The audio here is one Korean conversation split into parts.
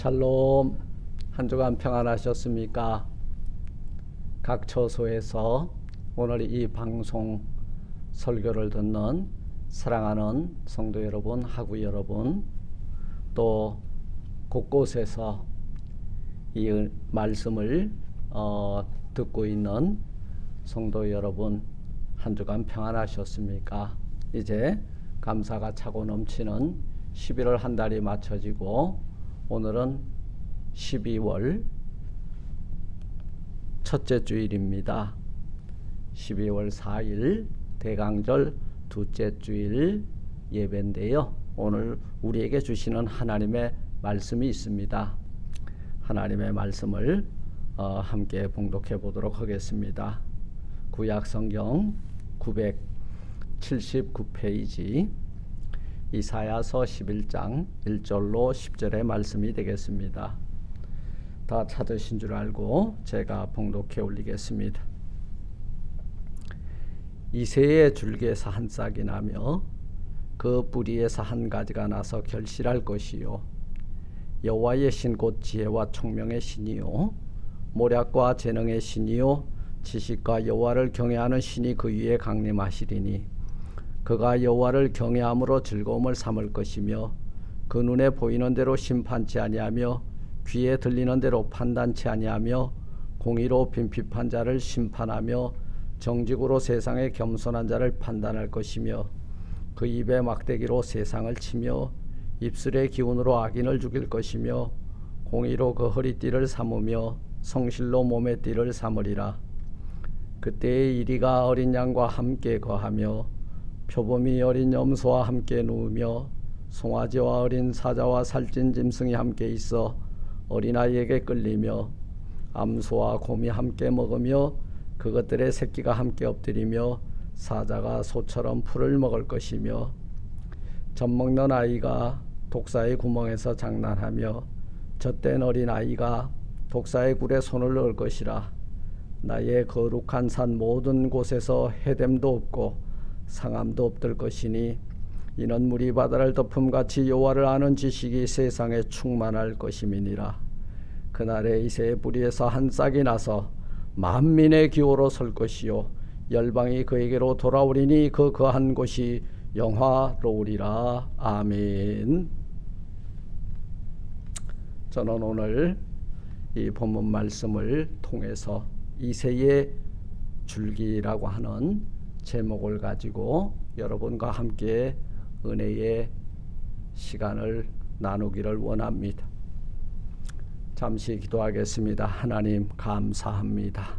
샬롬. 한 주간 평안하셨습니까? 각 처소에서 오늘 이 방송 설교를 듣는 사랑하는 성도 여러분, 하구 여러분, 또 곳곳에서 이 말씀을 듣고 있는 성도 여러분, 한 주간 평안하셨습니까? 이제 감사가 차고 넘치는 11월 한 달이 맞춰지고 오늘은 12월 첫째 주일입니다. 12월 4일 대강절 둘째 주일 예배인데요. 오늘 우리에게 주시는 하나님의 말씀이 있습니다. 하나님의 말씀을 함께 봉독해 보도록 하겠습니다. 구약성경 979페이지 이사야서 11장 1절로 10절의 말씀이 되겠습니다. 다 찾으신 줄 알고 제가 봉독해 올리겠습니다. 이새의 줄기에서 한 싹이 나며 그 뿌리에서 한 가지가 나서 결실할 것이요 여호와의 신 곧 지혜와 총명의 신이요 모략과 재능의 신이요 지식과 여호와를 경외하는 신이 그 위에 강림하시리니 그가 여호와를 경외함으로 즐거움을 삼을 것이며 그 눈에 보이는 대로 심판치 아니하며 귀에 들리는 대로 판단치 아니하며 공의로 빈핍한 자를 심판하며 정직으로 세상의 겸손한 자를 판단할 것이며 그 입에 막대기로 세상을 치며 입술의 기운으로 악인을 죽일 것이며 공의로 그 허리띠를 삼으며 성실로 몸의 띠를 삼으리라. 그때의 이리가 어린 양과 함께 거하며 표범이 어린 염소와 함께 누우며 송아지와 어린 사자와 살찐 짐승이 함께 있어 어린아이에게 끌리며 암소와 곰이 함께 먹으며 그것들의 새끼가 함께 엎드리며 사자가 소처럼 풀을 먹을 것이며 젖먹는 아이가 독사의 구멍에서 장난하며 젖된 어린아이가 독사의 굴에 손을 넣을 것이라. 나의 거룩한 산 모든 곳에서 해됨도 없고 상함도 없을 것이니 이는 물이 바다를 덮음같이 여호와를 아는 지식이 세상에 충만할 것임이니라. 그날에 이새의 뿌리에서 한 싹이 나서 만민의 기호로 설 것이요 열방이 그에게로 돌아오리니 그 거한 곳이 영화로우리라. 아멘. 저는 오늘 이 본문 말씀을 통해서 이새의 줄기라고 하는 제목을 가지고 여러분과 함께 은혜의 시간을 나누기를 원합니다. 잠시 기도하겠습니다. 하나님 감사합니다.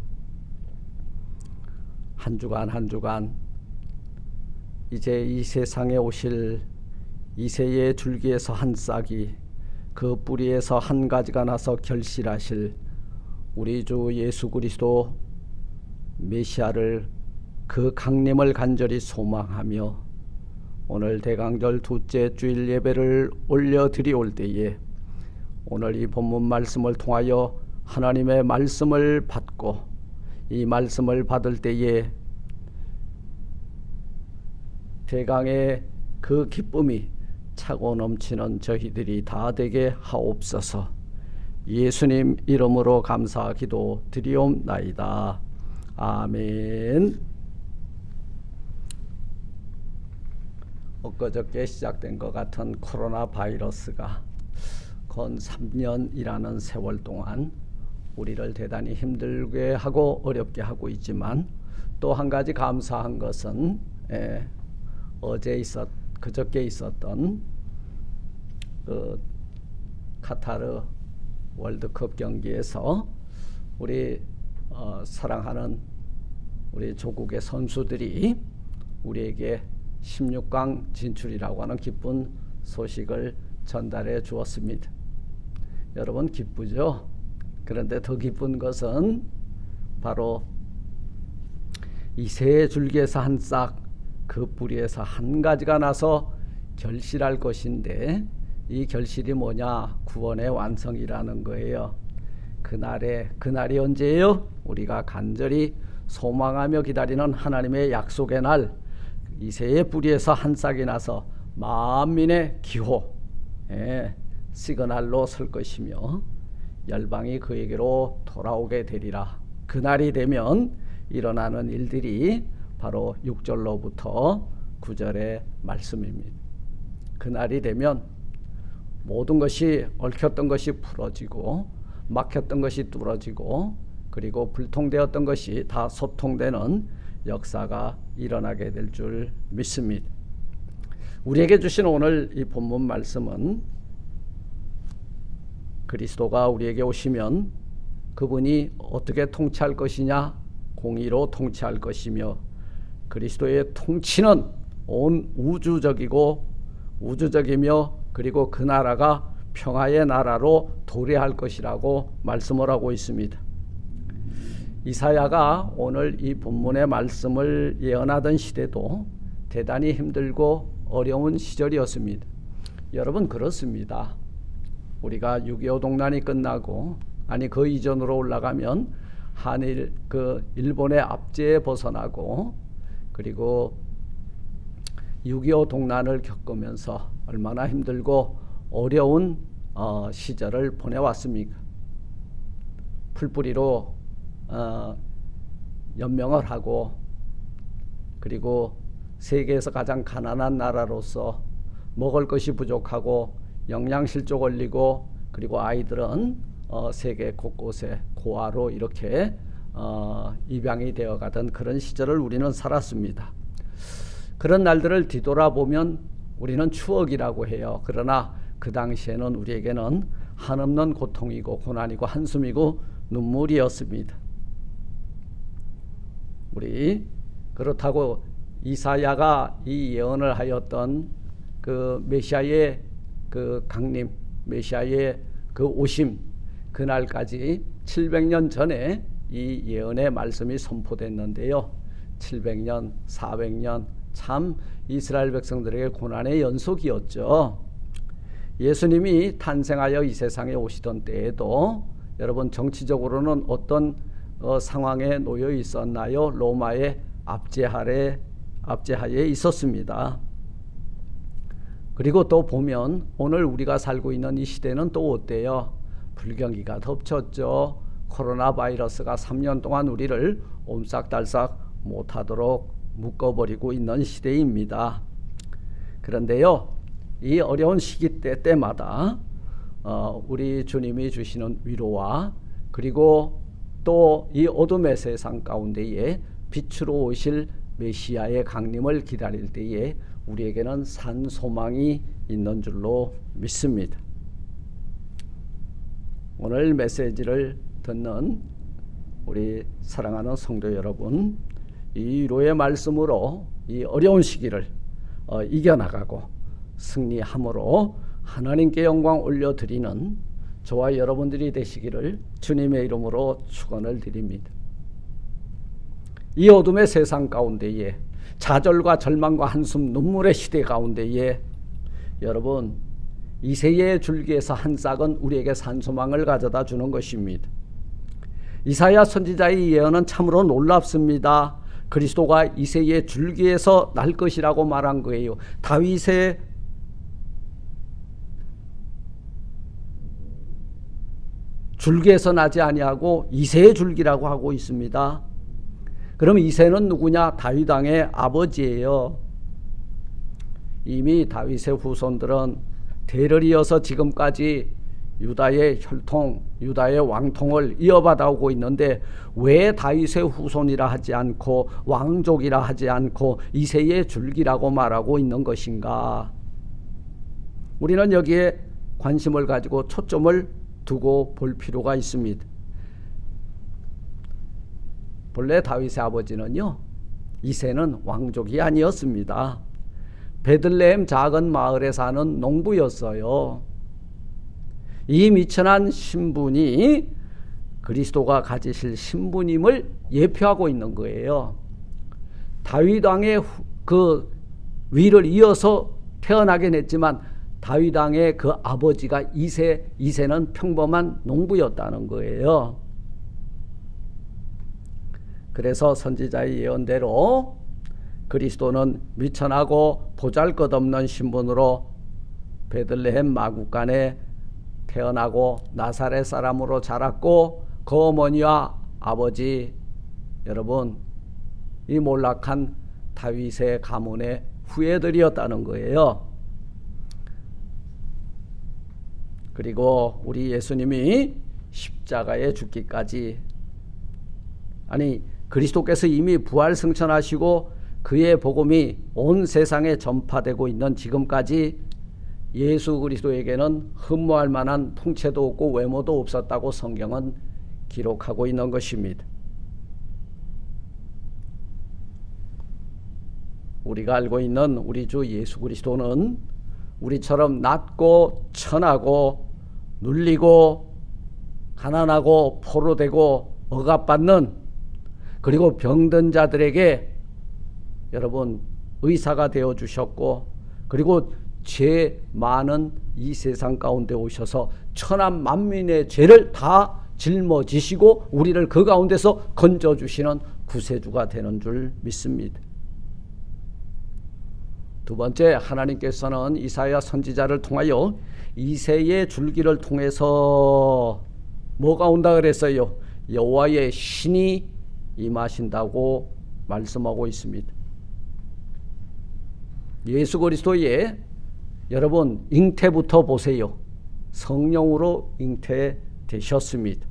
한 주간 이제 이 세상에 오실 이새의 줄기에서 한 싹이 그 뿌리에서 한 가지가 나서 결실하실 우리 주 예수 그리스도 메시아를 그 강림을 간절히 소망하며 오늘 대강절 둘째 주일 예배를 올려드리올 때에 오늘 이 본문 말씀을 통하여 하나님의 말씀을 받고 이 말씀을 받을 때에 대강의 그 기쁨이 차고 넘치는 저희들이 다 되게 하옵소서. 예수님 이름으로 감사 기도 드리옵나이다. 아멘. 엊그저께 시작된 것 같은 코로나 바이러스가 건 3년이라는 세월 동안 우리를 대단히 힘들게 하고 어렵게 하고 있지만 또 한 가지 감사한 것은 그저께 있었던 그 카타르 월드컵 경기에서 우리 사랑하는 우리 조국의 선수들이 우리에게 16강 진출이라고 하는 기쁜 소식을 전달해 주었습니다. 여러분 기쁘죠? 그런데 더 기쁜 것은 바로 이새의 줄기에서 한 싹, 그 뿌리에서 한 가지가 나서 결실할 것인데 이 결실이 뭐냐? 구원의 완성이라는 거예요. 그날이 언제예요? 우리가 간절히 소망하며 기다리는 하나님의 약속의 날, 이새의 뿌리에서 한 싹이 나서 만민의 기호, 시그널로 설 것이며 열방이 그에게로 돌아오게 되리라. 그날이 되면 일어나는 일들이 바로 6절로부터 9절의 말씀입니다. 그날이 되면 모든 것이 얽혔던 것이 풀어지고 막혔던 것이 뚫어지고 그리고 불통되었던 것이 다 소통되는 역사가 일어나게 될 줄 믿습니다. 우리에게 주신 오늘 이 본문 말씀은 그리스도가 우리에게 오시면 그분이 어떻게 통치할 것이냐, 공의로 통치할 것이며 그리스도의 통치는 온 우주적이며 그리고 그 나라가 평화의 나라로 도래할 것이라고 말씀을 하고 있습니다. 이사야가 오늘 이 본문의 말씀을 예언하던 시대도 대단히 힘들고 어려운 시절이었습니다. 여러분, 그렇습니다. 우리가 6.25 동란이 끝나고 그 이전으로 올라가면 한일 일본의 압제에 벗어나고 그리고 6.25 동란을 겪으면서 얼마나 힘들고 어려운 시절을 보내왔습니까? 풀뿌리로 연명을 하고 그리고 세계에서 가장 가난한 나라로서 먹을 것이 부족하고 영양실조 걸리고 그리고 아이들은 세계 곳곳에 고아로 이렇게 입양이 되어가던 그런 시절을 우리는 살았습니다. 그런 날들을 뒤돌아보면 우리는 추억이라고 해요. 그러나 그 당시에는 우리에게는 한없는 고통이고 고난이고 한숨이고 눈물이었습니다. 그렇다고 이사야가 이 예언을 하였던 그 메시아의 그 강림, 메시아의 그 오심, 그날까지 700년 전에 이 예언의 말씀이 선포됐는데요. 700년, 400년 참 이스라엘 백성들에게 고난의 연속이었죠. 예수님이 탄생하여 이 세상에 오시던 때에도 여러분 정치적으로는 어떤 상황에 놓여 있었나요? 로마의 압제하에 있었습니다. 그리고 또 보면 오늘 우리가 살고 있는 이 시대는 또 어때요? 불경기가 덮쳤죠. 코로나 바이러스가 3년 동안 우리를 옴싹달싹 못하도록 묶어버리고 있는 시대입니다. 그런데요, 이 어려운 시기 때마다 우리 주님이 주시는 위로와 그리고 또 이 어둠의 세상 가운데에 빛으로 오실 메시아의 강림을 기다릴 때에 우리에게는 산 소망이 있는 줄로 믿습니다. 오늘 메시지를 듣는 우리 사랑하는 성도 여러분, 이 위로의 말씀으로 이 어려운 시기를 이겨나가고 승리함으로 하나님께 영광 올려드리는 저와 여러분들이 되시기를 주님의 이름으로 축원을 드립니다. 이 어둠의 세상 가운데에 좌절과 절망과 한숨 눈물의 시대 가운데에 여러분, 이새의 줄기에서 한 싹은 우리에게 산소망을 가져다 주는 것입니다. 이사야 선지자의 예언은 참으로 놀랍습니다. 그리스도가 이새의 줄기에서 날 것이라고 말한 거예요. 다윗의 줄기에서 나지 아니하고 이새의 줄기라고 하고 있습니다. 그럼 이새는 누구냐? 다윗 왕의 아버지예요. 이미 다윗의 후손들은 대를 이어서 지금까지 유다의 혈통, 유다의 왕통을 이어받아 오고 있는데 왜 다윗의 후손이라 하지 않고 왕족이라 하지 않고 이새의 줄기라고 말하고 있는 것인가? 우리는 여기에 관심을 가지고 초점을 두고 볼 필요가 있습니다. 본래 다윗의 아버지는요, 이새는 왕족이 아니었습니다. 베들레헴 작은 마을에 사는 농부였어요. 이 미천한 신분이 그리스도가 가지실 신분임을 예표하고 있는 거예요. 다윗 왕의 그 위를 이어서 태어나긴 했지만 다윗 왕의 그 아버지가 이새는 평범한 농부였다는 거예요. 그래서 선지자의 예언대로 그리스도는 미천하고 보잘것없는 신분으로 베들레헴 마구간에 태어나고 나사렛 사람으로 자랐고 그 어머니와 아버지 여러분 이 몰락한 다윗의 가문의 후예들이었다는 거예요. 그리고 우리 예수님이 십자가에 죽기까지 아니 그리스도께서 이미 부활 승천하시고 그의 복음이 온 세상에 전파되고 있는 지금까지 예수 그리스도에게는 흠모할 만한 통치도 없고 외모도 없었다고 성경은 기록하고 있는 것입니다. 우리가 알고 있는 우리 주 예수 그리스도는 우리처럼 낮고 천하고 눌리고 가난하고 포로되고 억압받는 그리고 병든 자들에게 여러분 의사가 되어 주셨고 그리고 죄 많은 이 세상 가운데 오셔서 천한 만민의 죄를 다 짊어지시고 우리를 그 가운데서 건져주시는 구세주가 되는 줄 믿습니다. 두 번째, 하나님께서는 이사야 선지자를 통하여 이새의 줄기를 통해서 뭐가 온다 그랬어요? 여호와의 신이 임하신다고 말씀하고 있습니다. 예수 그리스도의 여러분 잉태부터 보세요. 성령으로 잉태되셨습니다.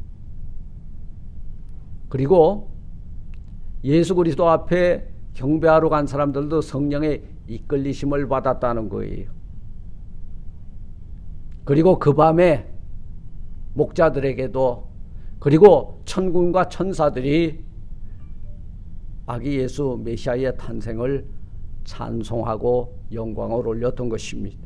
그리고 예수 그리스도 앞에 경배하러 간 사람들도 성령의 이끌리심을 받았다는 거예요. 그리고 그 밤에 목자들에게도 그리고 천군과 천사들이 아기 예수 메시아의 탄생을 찬송하고 영광을 올렸던 것입니다.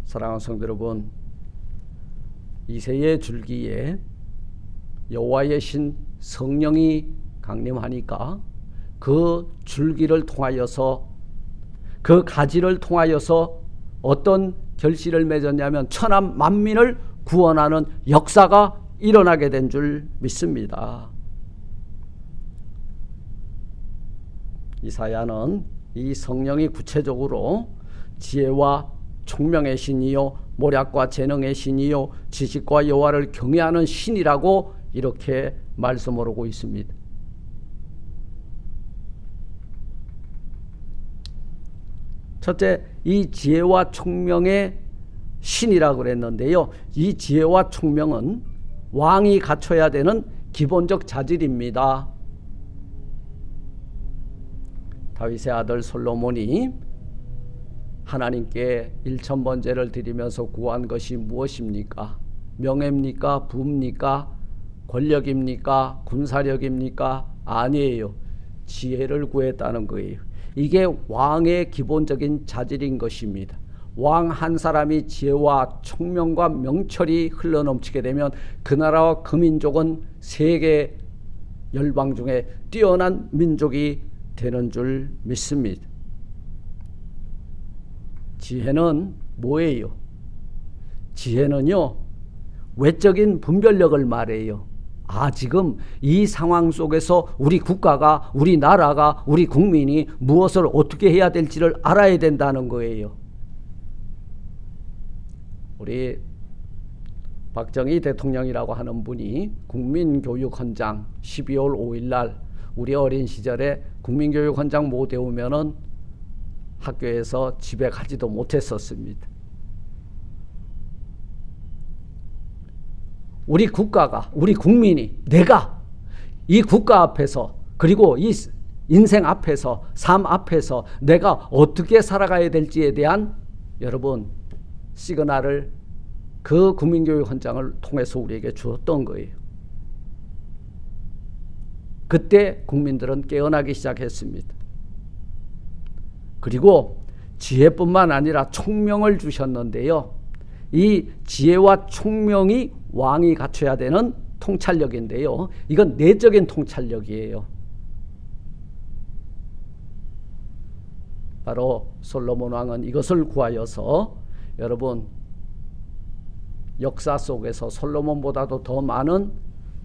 사랑하는 성도 여러분, 이새의 줄기에 여호와의 신 성령이 강림하니까 그 줄기를 통하여서 그 가지를 통하여서 어떤 결실을 맺었냐면 천한 만민을 구원하는 역사가 일어나게 된 줄 믿습니다. 이사야는 이 성령이 구체적으로 지혜와 총명의 신이요 모략과 재능의 신이요 지식과 여호와를 경외하는 신이라고 이렇게 말씀을 하고 있습니다. 첫째, 이 지혜와 총명의 신이라고 그랬는데요. 이 지혜와 총명은 왕이 갖춰야 되는 기본적 자질입니다. 다윗의 아들 솔로몬이 하나님께 1000번제를 드리면서 구한 것이 무엇입니까? 명예입니까? 부입니까? 권력입니까? 군사력입니까? 아니에요. 지혜를 구했다는 거예요. 이게 왕의 기본적인 자질인 것입니다. 왕 한 사람이 지혜와 총명과 명철이 흘러넘치게 되면 그 나라와 그 민족은 세계 열방 중에 뛰어난 민족이 되는 줄 믿습니다. 지혜는 뭐예요? 지혜는요, 외적인 분별력을 말해요. 지금 이 상황 속에서 우리 국가가, 우리 나라가, 우리 국민이 무엇을 어떻게 해야 될지를 알아야 된다는 거예요. 우리 박정희 대통령이라고 하는 분이 국민교육헌장 12월 5일 날 우리 어린 시절에 국민교육헌장 못 외우면은 학교에서 집에 가지도 못했었습니다. 우리 국가가, 우리 국민이, 내가 이 국가 앞에서 그리고 이 인생 앞에서, 삶 앞에서 내가 어떻게 살아가야 될지에 대한 여러분 시그널을 그 국민교육헌장을 통해서 우리에게 주었던 거예요. 그때 국민들은 깨어나기 시작했습니다. 그리고 지혜뿐만 아니라 총명을 주셨는데요. 이 지혜와 총명이 왕이 갖춰야 되는 통찰력인데요. 이건 내적인 통찰력이에요. 바로 솔로몬 왕은 이것을 구하여서 여러분 역사 속에서 솔로몬보다도 더 많은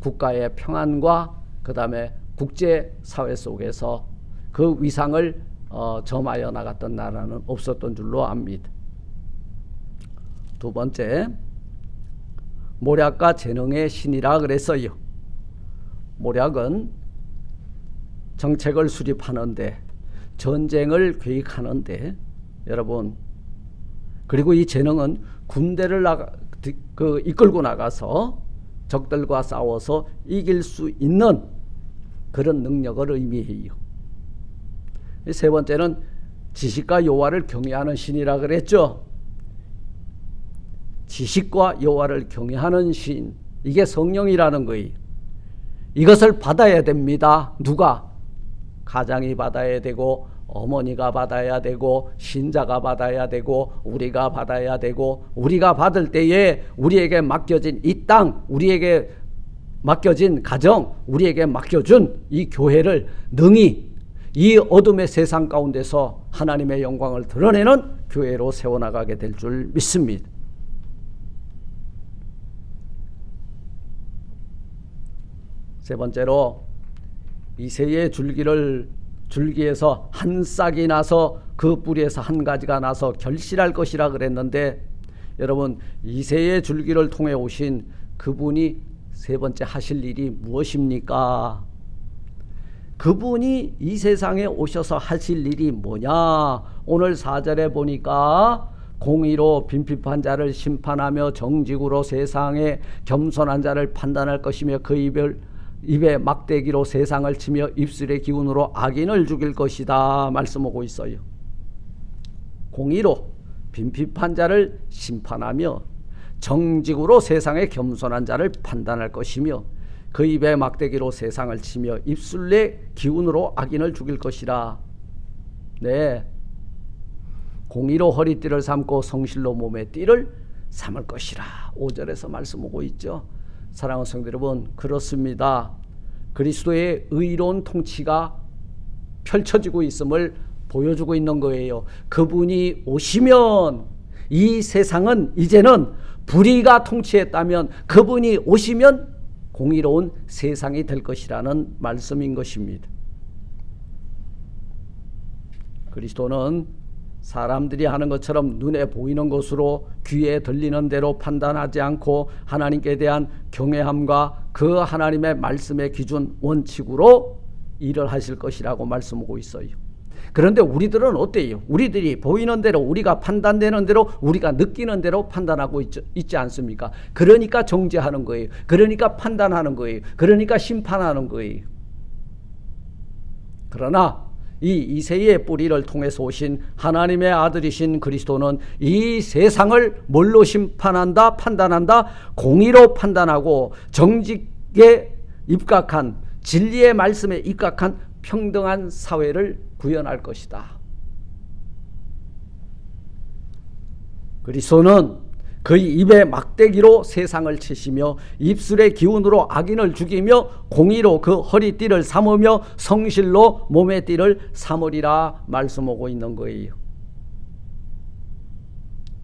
국가의 평안과 그 다음에 국제사회 속에서 그 위상을 점하여 나갔던 나라는 없었던 줄로 압니다. 두 번째, 모략과 재능의 신이라 그랬어요. 모략은 정책을 수립하는데, 전쟁을 계획하는데, 여러분, 그리고 이 재능은 군대를 이끌고 나가서 적들과 싸워서 이길 수 있는 그런 능력을 의미해요. 세 번째는 지식과 여호와를 경외하는 신이라 그랬죠. 지식과 여호와를 경외하는 신, 이게 성령이라는 거예요. 이것을 받아야 됩니다. 누가? 가장이 받아야 되고, 어머니가 받아야 되고, 신자가 받아야 되고, 우리가 받아야 되고, 우리가 받을 때에 우리에게 맡겨진 이 땅, 우리에게 맡겨진 가정, 우리에게 맡겨준 이 교회를 능히 이 어둠의 세상 가운데서 하나님의 영광을 드러내는 교회로 세워나가게 될 줄 믿습니다. 세 번째로, 이새의 줄기에서 한 싹이 나서 그 뿌리에서 한 가지가 나서 결실할 것이라 그랬는데, 여러분, 이새의 줄기를 통해 오신 그분이 세 번째 하실 일이 무엇입니까? 그분이 이 세상에 오셔서 하실 일이 뭐냐? 오늘 4절에 보니까 공의로 빈핍한 자를 심판하며 정직으로 세상에 겸손한 자를 판단할 것이며 그 입에 막대기로 세상을 치며 입술의 기운으로 악인을 죽일 것이다 말씀하고 있어요. 공의로 빈핍한 자를 심판하며 정직으로 세상에 겸손한 자를 판단할 것이며 그 입에 막대기로 세상을 치며 입술의 기운으로 악인을 죽일 것이라. 네, 공의로 허리띠를 삼고 성실로 몸의 띠를 삼을 것이라 5절에서 말씀하고 있죠. 사랑하는 성도 여러분, 그렇습니다. 그리스도의 의로운 통치가 펼쳐지고 있음을 보여주고 있는 거예요. 그분이 오시면 이 세상은 이제는 불의가 통치했다면 그분이 오시면 공의로운 세상이 될 것이라는 말씀인 것입니다. 그리스도는 사람들이 하는 것처럼 눈에 보이는 것으로 귀에 들리는 대로 판단하지 않고 하나님께 대한 경외함과 그 하나님의 말씀의 기준 원칙으로 일을 하실 것이라고 말씀하고 있어요. 그런데 우리들은 어때요? 우리들이 보이는 대로, 우리가 판단되는 대로, 우리가 느끼는 대로 판단하고 있지 않습니까? 그러니까 정죄하는 거예요. 그러니까 판단하는 거예요. 그러니까 심판하는 거예요. 그러나 이 이새의 뿌리를 통해서 오신 하나님의 아들이신 그리스도는 이 세상을 뭘로 심판한다? 판단한다? 공의로 판단하고 정직에 입각한, 진리의 말씀에 입각한 평등한 사회를 구현할 것이다. 그리스도는 그의 입에 막대기로 세상을 치시며 입술의 기운으로 악인을 죽이며 공의로 그 허리띠를 삼으며 성실로 몸의 띠를 삼으리라 말씀하고 있는 거예요.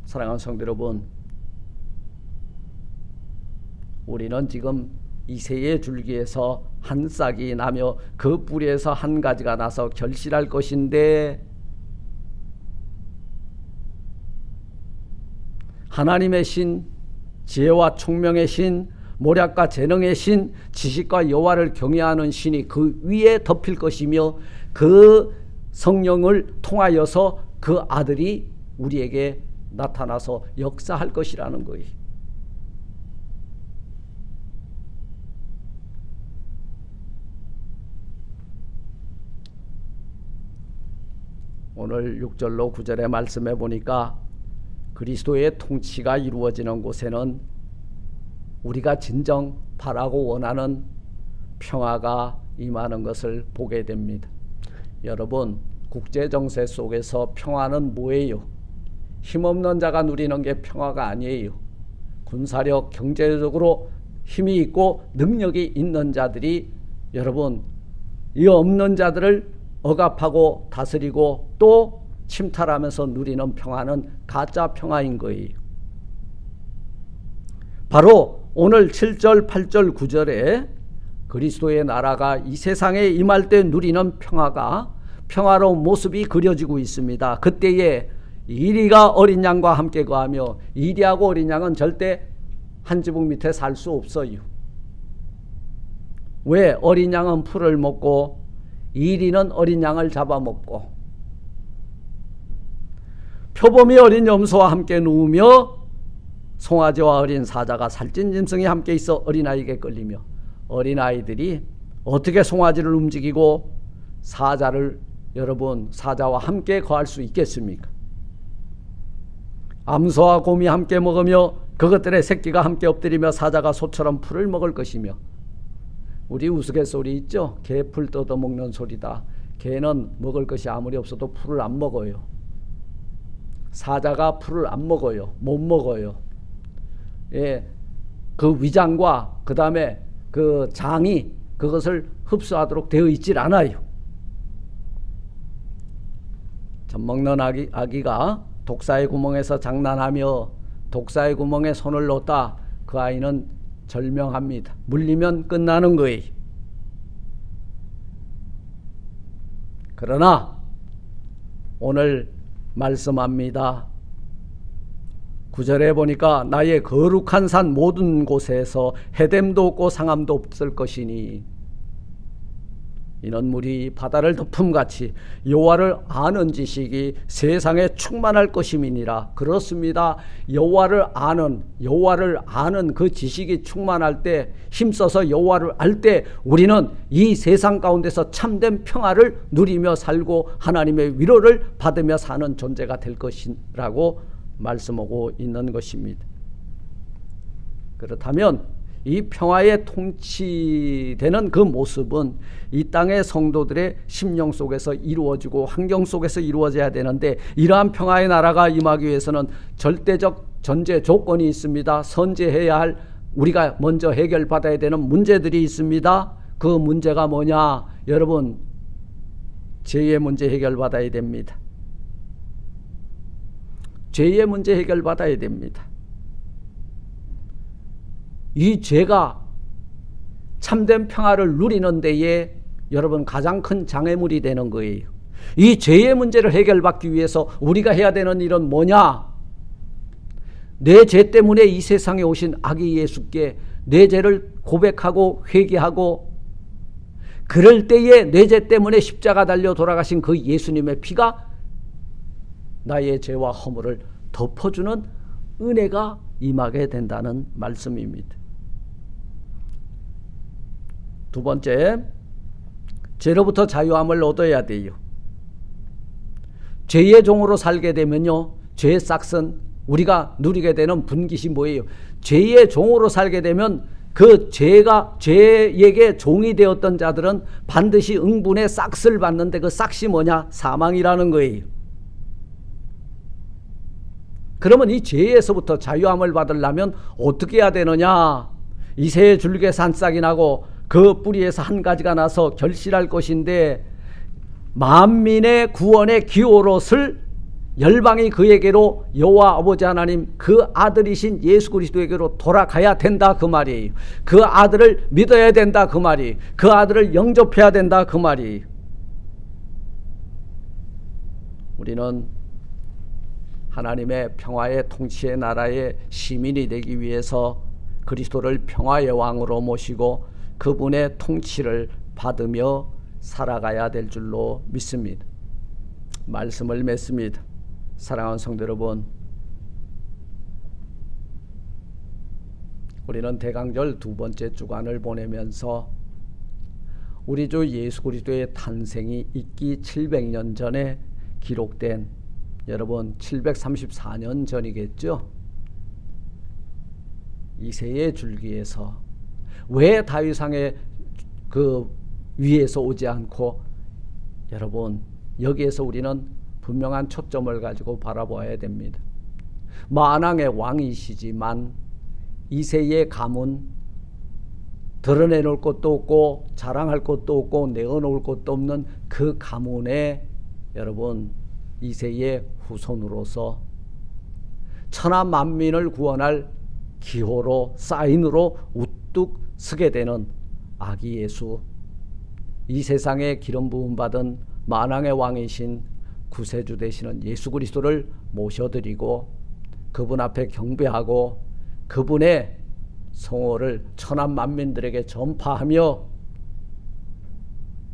사랑하는 성도 여러분, 우리는 지금 이새의 줄기에서 한 싹이 나며 그 뿌리에서 한 가지가 나서 결실할 것인데, 하나님의 신, 지혜와 총명의 신, 모략과 재능의 신, 지식과 여호와를 경외하는 신이 그 위에 덮일 것이며 그 성령을 통하여서 그 아들이 우리에게 나타나서 역사할 것이라는 거예요. 오늘 6절로 9절의 말씀해 보니까 그리스도의 통치가 이루어지는 곳에는 우리가 진정 바라고 원하는 평화가 임하는 것을 보게 됩니다. 여러분, 국제정세 속에서 평화는 뭐예요? 힘없는 자가 누리는 게 평화가 아니에요. 군사력, 경제적으로 힘이 있고 능력이 있는 자들이 여러분, 이 없는 자들을 억압하고 다스리고 또 침탈하면서 누리는 평화는 가짜 평화인 거예요. 바로 오늘 7절, 8절, 9절에 그리스도의 나라가 이 세상에 임할 때 누리는 평화가 평화로운 모습이 그려지고 있습니다. 그때에 이리가 어린 양과 함께 거하며, 이리하고 어린 양은 절대 한 지붕 밑에 살 수 없어요. 왜? 어린 양은 풀을 먹고 이리는 어린 양을 잡아먹고, 표범이 어린 염소와 함께 누우며 송아지와 어린 사자가 살찐 짐승이 함께 있어 어린아이에게 끌리며, 어린아이들이 어떻게 송아지를 움직이고 사자를, 여러분, 사자와 함께 거할 수 있겠습니까? 암소와 곰이 함께 먹으며 그것들의 새끼가 함께 엎드리며 사자가 소처럼 풀을 먹을 것이며. 우리 우스갯소리 있죠? 개 풀 뜯어먹는 소리다. 개는 먹을 것이 아무리 없어도 풀을 안 먹어요. 사자가 풀을 안 먹어요. 못 먹어요. 예, 그 위장과 그 다음에 그 장이 그것을 흡수하도록 되어 있질 않아요. 젖먹는 아기가 독사의 구멍에서 장난하며 독사의 구멍에 손을 넣었다. 그 아이는 절명합니다. 물리면 끝나는 거예요. 그러나 오늘 말씀합니다. 9절에 보니까 나의 거룩한 산 모든 곳에서 해됨도 없고 상함도 없을 것이니, 이는 물이 바다를 덮음같이 여호와를 아는 지식이 세상에 충만할 것임이니라. 그렇습니다. 여호와를 아는 그 지식이 충만할 때, 힘써서 여호와를 알 때 우리는 이 세상 가운데서 참된 평화를 누리며 살고 하나님의 위로를 받으며 사는 존재가 될 것이라고 말씀하고 있는 것입니다. 그렇다면 이 평화의 통치되는 그 모습은 이 땅의 성도들의 심령 속에서 이루어지고 환경 속에서 이루어져야 되는데, 이러한 평화의 나라가 임하기 위해서는 절대적 전제 조건이 있습니다. 선제해야 할, 우리가 먼저 해결받아야 되는 문제들이 있습니다. 그 문제가 뭐냐? 여러분, 죄의 문제 해결받아야 됩니다. 죄의 문제 해결받아야 됩니다. 이 죄가 참된 평화를 누리는 데에 여러분 가장 큰 장애물이 되는 거예요. 이 죄의 문제를 해결받기 위해서 우리가 해야 되는 일은 뭐냐? 내 죄 때문에 이 세상에 오신 아기 예수께 내 죄를 고백하고 회개하고, 그럴 때에 내 죄 때문에 십자가 달려 돌아가신 그 예수님의 피가 나의 죄와 허물을 덮어주는 은혜가 임하게 된다는 말씀입니다. 두 번째, 죄로부터 자유함을 얻어야 돼요. 죄의 종으로 살게 되면요, 죄의 싹은 우리가 누리게 되는 분깃이 뭐예요? 죄의 종으로 살게 되면 그 죄에게 종이 되었던 자들은 반드시 응분의 싹을 받는데, 그 싹이 뭐냐? 사망이라는 거예요. 그러면 이 죄에서부터 자유함을 받으려면 어떻게 해야 되느냐? 이새의 줄기에 산싹이 나고 그 뿌리에서 한 가지가 나서 결실할 것인데, 만민의 구원의 기호롯을 열방이 그에게로, 여호와 아버지 하나님 그 아들이신 예수 그리스도에게로 돌아가야 된다, 그 말이에요. 그 아들을 믿어야 된다, 그 말이에요. 그 아들을 영접해야 된다, 그 말이에요. 우리는 하나님의 평화의 통치의 나라의 시민이 되기 위해서 그리스도를 평화의 왕으로 모시고 그분의 통치를 받으며 살아가야 될 줄로 믿습니다. 말씀을 맺습니다. 사랑하는 성도 여러분, 우리는 대강절 두 번째 주간을 보내면서 우리 주 예수 그리스도의 탄생이 있기 700년 전에 기록된, 여러분 734년 전이겠죠. 이새의 줄기에서 왜 다윗왕의 그 위에서 오지 않고, 여러분 여기에서 우리는 분명한 초점을 가지고 바라보아야 됩니다. 만왕의 왕이시지만 이새의 가문, 드러내놓을 것도 없고 자랑할 것도 없고 내어놓을 것도 없는 그 가문에, 여러분 이새의 후손으로서 천하 만민을 구원할 기호로, 사인으로 우뚝 서게 되는 아기 예수, 이 세상에 기름 부음 받은 만왕의 왕이신 구세주 되시는 예수 그리스도를 모셔드리고 그분 앞에 경배하고 그분의 성호를 천한 만민들에게 전파하며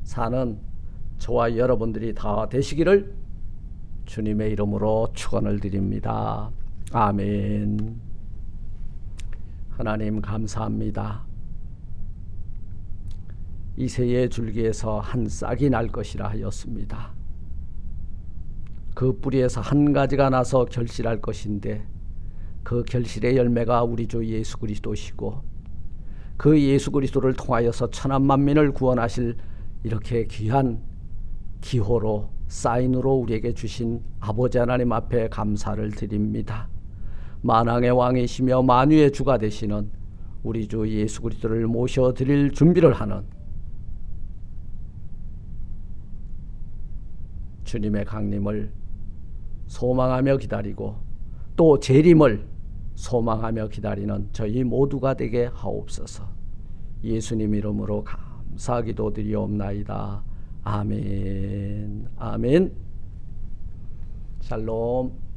사는 저와 여러분들이 다 되시기를 주님의 이름으로 축원을 드립니다. 아멘. 하나님 감사합니다. 이새의 줄기에서 한 싹이 날 것이라 하였습니다. 그 뿌리에서 한 가지가 나서 결실할 것인데 그 결실의 열매가 우리 주 예수 그리스도시고 그 예수 그리스도를 통하여서 천한 만민을 구원하실 이렇게 귀한 기호로 사인으로 우리에게 주신 아버지 하나님 앞에 감사를 드립니다. 만왕의 왕이시며 만유의 주가 되시는 우리 주 예수 그리스도를 모셔드릴 준비를 하는 주님의 강림을 소망하며 기다리고 또 재림을 소망하며 기다리는 저희 모두가 되게 하옵소서. 예수님 이름으로 감사 기도드리옵나이다. 아멘. 아멘. 샬롬.